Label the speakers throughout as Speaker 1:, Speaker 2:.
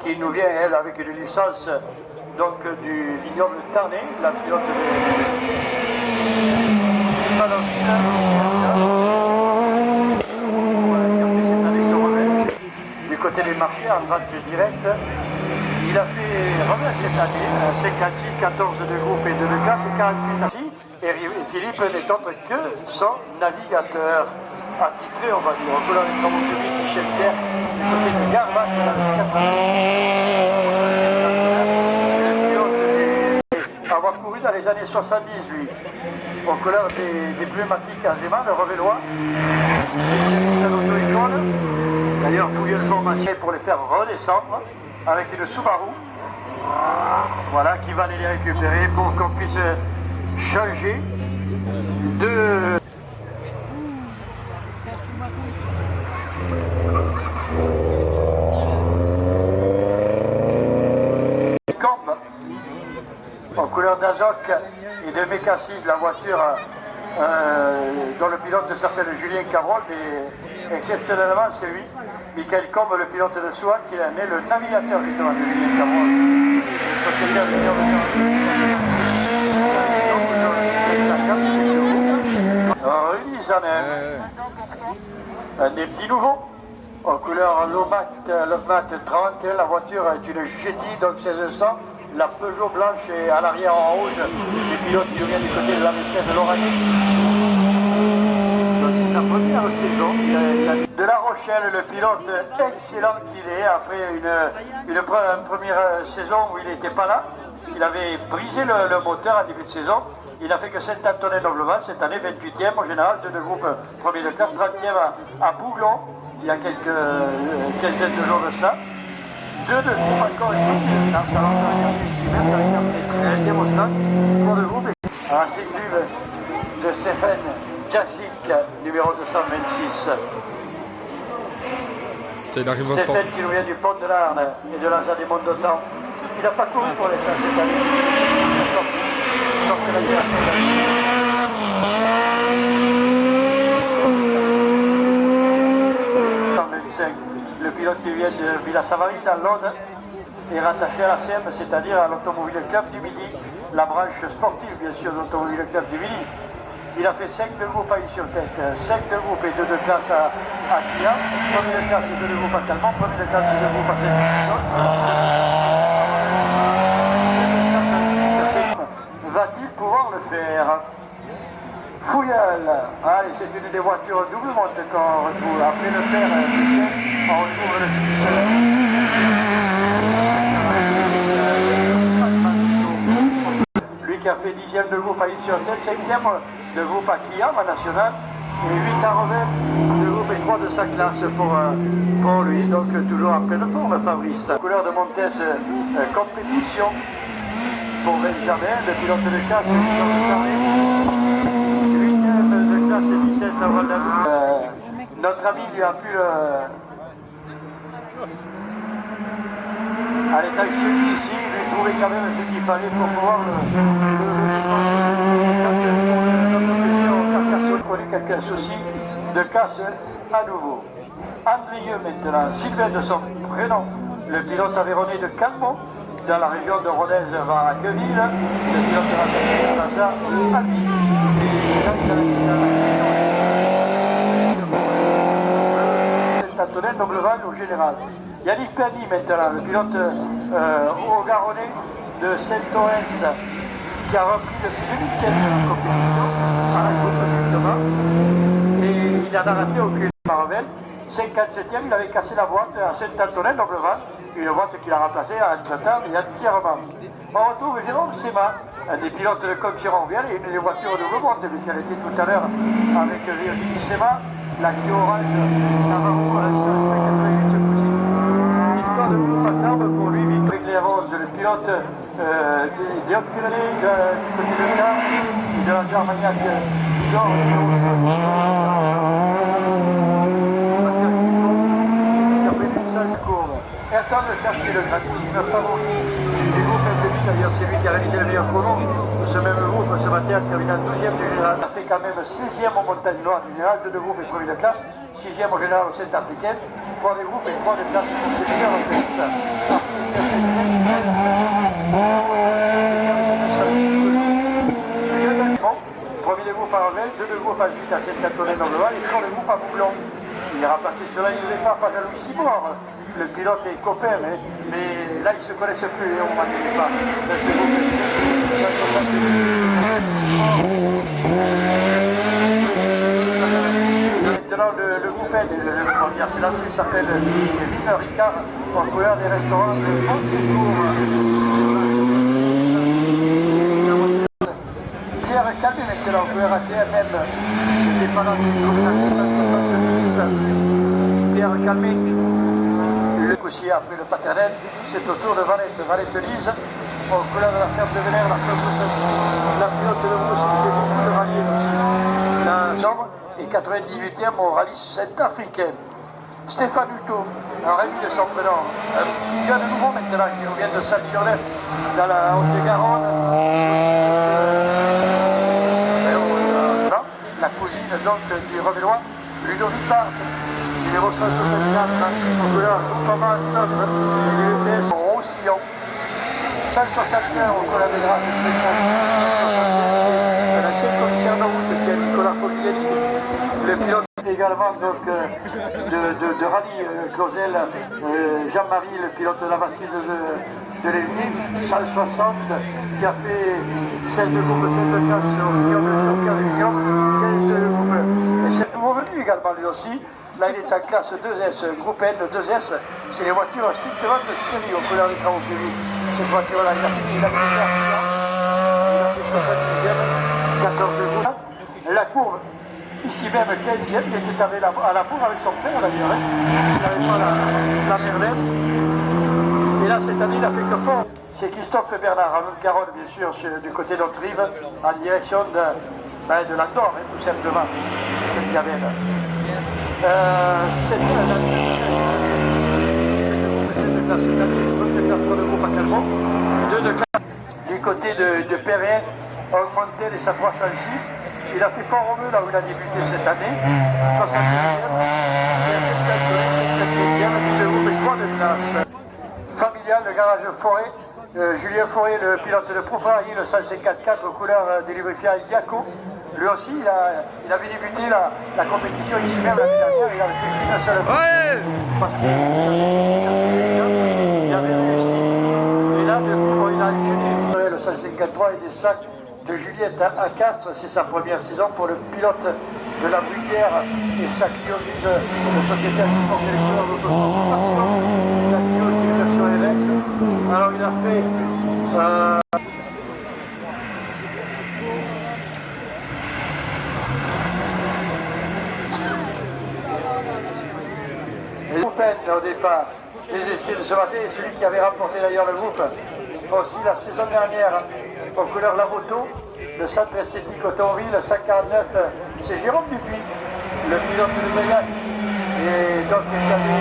Speaker 1: qui nous vient, elle, avec une licence donc, du vignoble Tarnet, la pilote du côté des marchés en vente directe. Il a fait revenir cette année 56, 14 de groupe et 2 de classe et 48 assis. Et Philippe n'est autre que son navigateur attitré, on va dire. On peut dans les travaux publics, Michel Pierre, du côté de Garvac, avoir couru dans les années 70, lui, aux couleurs des pneumatiques Azema, le Revellois, d'ailleurs, fouillé le formation pour les faire redescendre avec une Subaru, voilà, qui va aller les récupérer pour qu'on puisse changer de... Combe, en couleur d'Azoc et de Mécassis, la voiture dont le pilote s'appelle Julien Cabrol, et exceptionnellement c'est lui, Michael Combe, le pilote de Soin, qui est né le navigateur justement de Julien Cabrol. Un des petits nouveaux, en couleur Lomat 30, la voiture est une GT, donc 1600, la Peugeot blanche et à l'arrière en rouge, les pilotes qui viennent du côté de la Messière de l'Oranie. Donc c'est sa première saison. De La Rochelle, le pilote excellent qu'il est, après une première saison où il n'était pas là, il avait brisé le moteur en début de saison. Il n'a fait que Saint-Antonin-Nobleval, cette année 28e au général, de groupe premier de classe, 30e à Bouglon, il y a quelques quinzaines de jours de ça. 2 de groupe encore une dans sa langue avec démonstrant pour le groupe. Un cyclube de Stéphane Jassic, numéro 226. Stéphane qui nous vient du Pont de l'Arne et de l'Anza des Monts d'Autan. Il n'a pas couru pour les fins cette année. Le pilote qui vient de Villa-Savary dans l'Aude est rattaché à la SEM, c'est-à-dire à l'Automobile Club du Midi, la branche sportive bien sûr de l'Automobile Club du Midi. Il a fait 5 de groupe à une sur tête, 5 de groupe et 2 de classe à Kia, premier de classe et 2 de groupe à Calmont, premier de classe et 2 de groupe à Saint-Denis. Va-t-il pouvoir le faire? Fouilleul, allez, c'est une des voitures double monte qu'on retrouve. Après le père, on retrouve le fils. Lui qui a fait 10e de groupe à Issy, 5e de groupe à Kia, ma nationale, et 8 à Revers de groupe et 3 de sa classe pour lui, donc toujours après le tour, Fabrice. Couleur de Montes, compétition pour Benjamin, le pilote de classe, notre ami lui a pu à l'étage chez lui ici, lui trouver quand même ce qu'il fallait pour pouvoir on a quelques soucis de casse à nouveau. Andrieux maintenant, Sylvain de son prénom, le pilote aveyronais de Calmont, dans la région de Rodez vers à Queville, le pilote de la Casa à Vie. Saint-Antonin, Nobleval au général. Yannick Perny maintenant, le pilote haut-garonnais de Saint-Orens, qui a repris depuis 2015 la compétition à la Coupe justement, et il n'en a raté aucune Marvel. 57e, il avait cassé la boîte à Saint-Antonin, Nobleval, une boîte qu'il a remplacée à Entretemps et entièrement. On retrouve Jérôme Sema, un des pilotes de concurrent bien, et une des voitures de remonte, puisqu'elle était tout à l'heure avec Virginie Sema, la Clio Orange Navarro à la 88 poussée. Victoire de groupe à table pour lui, Victor Clérose, le pilote des Hautes-Pyrénées du côté de Car et de la Germaniac du Nord. Ayrton le chercher le gratis, favori du groupe FDJ, d'ailleurs c'est lui qui a réalisé le meilleur chrono. Ce même groupe ce matin termine 12e du général. Il a fait quand même 6e au Montagne Noire du général, 2 de groupe et premier de classe, 6e au général au Saint-Africain, 3 de groupe et 3 de classe pour le meilleur en fait. passe vite à Saint-Antonin-Noble-Val et quand le groupe à Bouglon. Il est remplacé sur la ligne de départ par Jean-Louis Simard. Le pilote est copain, mais là ils ne se connaissent plus au moment du départ. Maintenant le groupe N, c'est là qui s'appelle Vin Ricard, en couleur des restaurants de Fonsecourt. Pierre Calmé maintenant, couleur ATMM, c'était pendant Pierre Calmé, le coussier après le paternel, c'est au tour de Valette-Lise, en couleur de la ferme de Vénère, la pilote de Brousse, qui fait beaucoup de rallyes aussi. La jambe est 98e au rallye centrafricain. Stéphane Hutto, un Rémi de son prénom, un gars de nouveau maintenant qui nous vient de Salle-sur-Lève, dans la Haute-Garonne. La cousine donc du Revélois, Ludovic Barthes, numéro 164, en couleur Groupama Notre, et l'UPS au Roussillon. 161 au Cola des Grâces, l'ancien commissaire de route qui est Nicolas Foglielli, le pilote également donc, de rallye Clausel, Jean-Marie, le pilote de la Bastille de Lévigny, 160, qui a fait 16 groupes, 7 classes au million de 15 groupes. Et c'est nouveau venu également lui aussi. Là il est en classe 2S, groupe N 2S, c'est les voitures strictement de série aux couleurs des travaux publics. Cette voiture-là, il a fait 14 groupes. La courbe, ici même 15e, il était à la bourre avec son frère d'ailleurs. Il n'avait pas la Merlette. Et là, cette année, il a fait que fort. C'est Christophe Bernard, en Haute-Garonne, bien sûr, du côté d'Autrive, en direction de l'Andorre, tout simplement, cette gamelle. Cette année, deux de classe du côté de Perrin, Augmentel et sa 306. Il a fait Port-Romeu, là où il a débuté cette année, 71e, et le groupe est 3 de classe. Familial, le garage Forêt, Julien Forêt, le pilote de Profari, le 154 aux couleurs des lubrifiants Diaco. Lui aussi, il avait débuté la compétition ici même l'année dernière, il avait fait une seule fois. Parce qu'il avait réussi. Et là, du coup, il a enchaîné le 153 et des sacs de Juliette à Castres. C'est sa première saison pour le pilote de la Bruyère et sa clientise de société agricole et la clientise sur LS. Alors, il a fait... au départ, les essais de ce matin, et celui qui avait remporté d'ailleurs le groupe aussi la saison dernière aux couleurs Lavoto, le centre esthétique automobile, 149, c'est Jérôme Dupuis, le pilote de Briac, et donc il y avait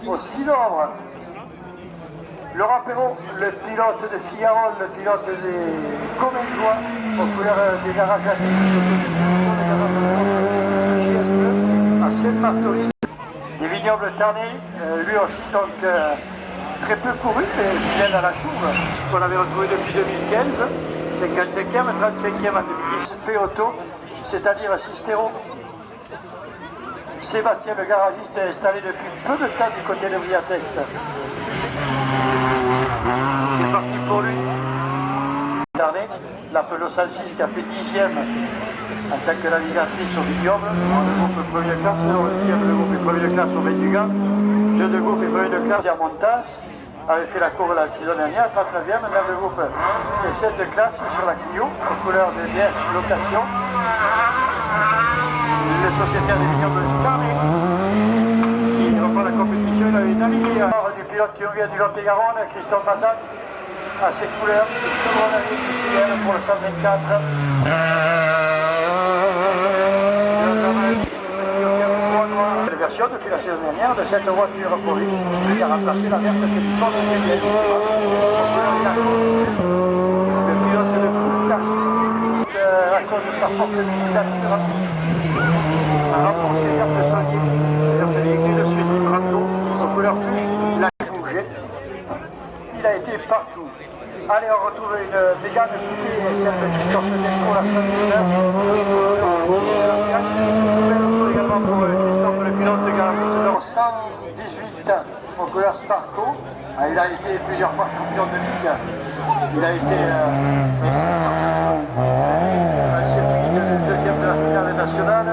Speaker 1: une au cylindre. Laurent Perrault, le pilote de Figaro, le pilote des Comentois, aux couleurs des garages à Sainte-Marthe-Aurélie, des vignobles tannés, lui aussi donc très peu couru, mais fidèle à la chouve, qu'on avait retrouvé depuis 2015, 55e, 35e en 2010, P-Auto, c'est-à-dire Sistero. Sébastien le garagiste est installé depuis peu de temps du côté de Briatex. C'est parti pour lui. La Peugeot 106 qui a fait 10e en tant que navigatrice au vignoble, le groupe première classe, le groupe première classe au Véduga, deux groupes et première de classe à Montas, avait fait la courbe la saison dernière, 39e, même le groupe et 7 de classe sur la Clio, aux couleurs de DS Location, le sociétaire des vignobles de Carré, qui reprend la compétition, il avait une alignée du pilote qui vient du Lot-et-Garonne, Christophe Bazan, à ses couleurs, pour le 124. La version depuis la saison dernière de cette voiture pour lui, qui a remplacé la verte qui est du fond de le pilote de Foucault, à cause de sa forte militaire, a renforcé verte sanguine, c'est-à-dire c'est véhicule de suite Brando, aux couleurs plus, il a bougé, il a été partout. Allez, on retrouve une Mégane qui est celle de Christophe Delcourt, la seule honneur. Nouvelle auto également pour Christophe, le pilote de Garamond. 118 en couleur Sparco. Il a été plusieurs fois champion de ligue. Il a été deuxième de la finale nationale.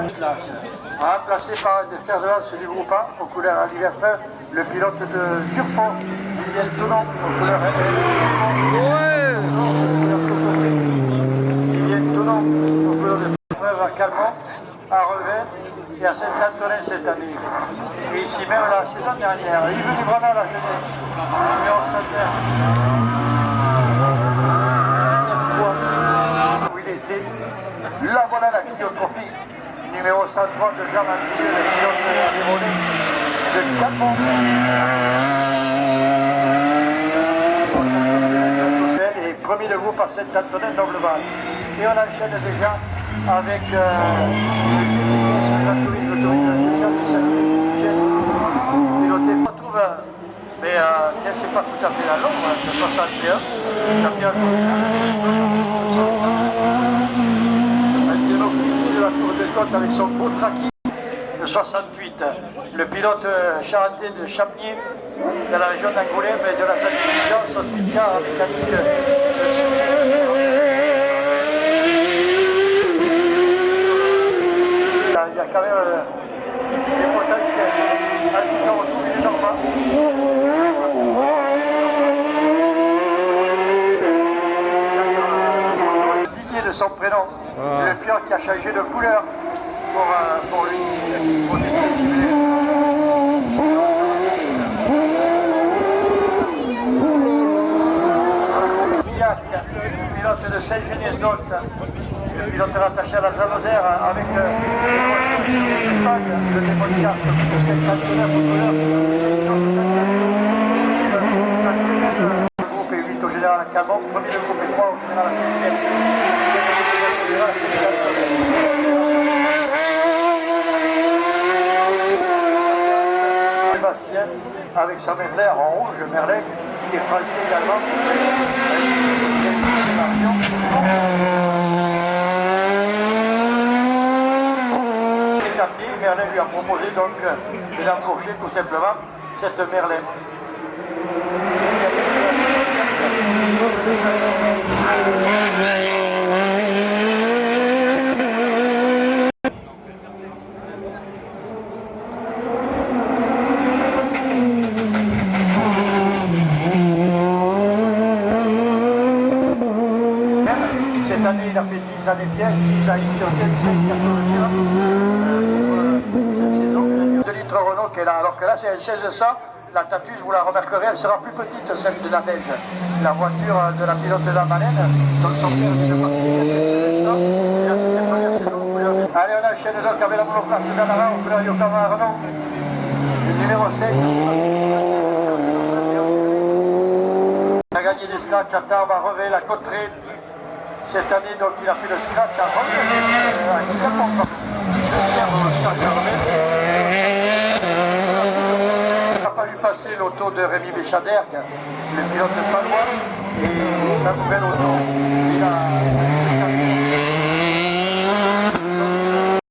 Speaker 1: Remplacé par un des fers de lance du groupe A, aux couleurs à divers feux, le pilote de Durpont, Julien Tonon, aux couleurs Julien Tonon, aux couleurs de à Calmont, à Revin et à Saint-Antonin cette année. Et ici même la saison dernière, Yves Dubrana l'a gagné, numéro 7. Où il était, la voilà la Clio-Trophy. Numéro 103 de Jean Mathieu, le pilote de la Véronique de Calmont. Et premier de groupe à Saint-Antonin d'Obleval. Et on enchaîne déjà avec piloté. On trouve, mais tiens, c'est pas tout à fait la longue, de 61. De la Tour de Côte avec son beau tracking de 68. Le pilote charentais de Champnier, de la région d'Angoulême et de la Sainte-Division, son Picard mécanique. Il y a quand même des potentiels. Ainsi qu'on retrouve les Normands. Didier de son prénom. Le pion qui a changé de couleur pour lui. Pour Millac, pilote de Saint-Geniès-d'Hôte, le pilote rattaché à la Zalozère avec le démoniaque de Saint-Antonin pour le groupe est 8 au général à Calmont, premier le groupe est 3 au général à Saint-Geniès. Sébastien avec sa Merlet en rouge, Merlet qui est français également. Merlet lui a proposé donc de l'embaucher tout simplement cette Merlet. Cette année, il a fait 10 années pièges, 10 à X sur 7, 2 litres Renault qui est là, alors que là c'est un 1600. La Tatus, vous la remarquerez, elle sera plus petite, celle de la Neige. La voiture de la pilote de la Baleine, donc son père vient de partir. Allez, on enchaîne donc avec la monoplace d'Anara, au couleur Yokohama Renault. Le numéro 7. Il a gagné des scratchs à Tarbes, à Revey, la Cotteret. Cette année, donc, il a fait le scratch à Revey. Il n'a pas vu passer l'auto de Rémi Béchader, le pilote palois, et sa nouvelle auto. Il a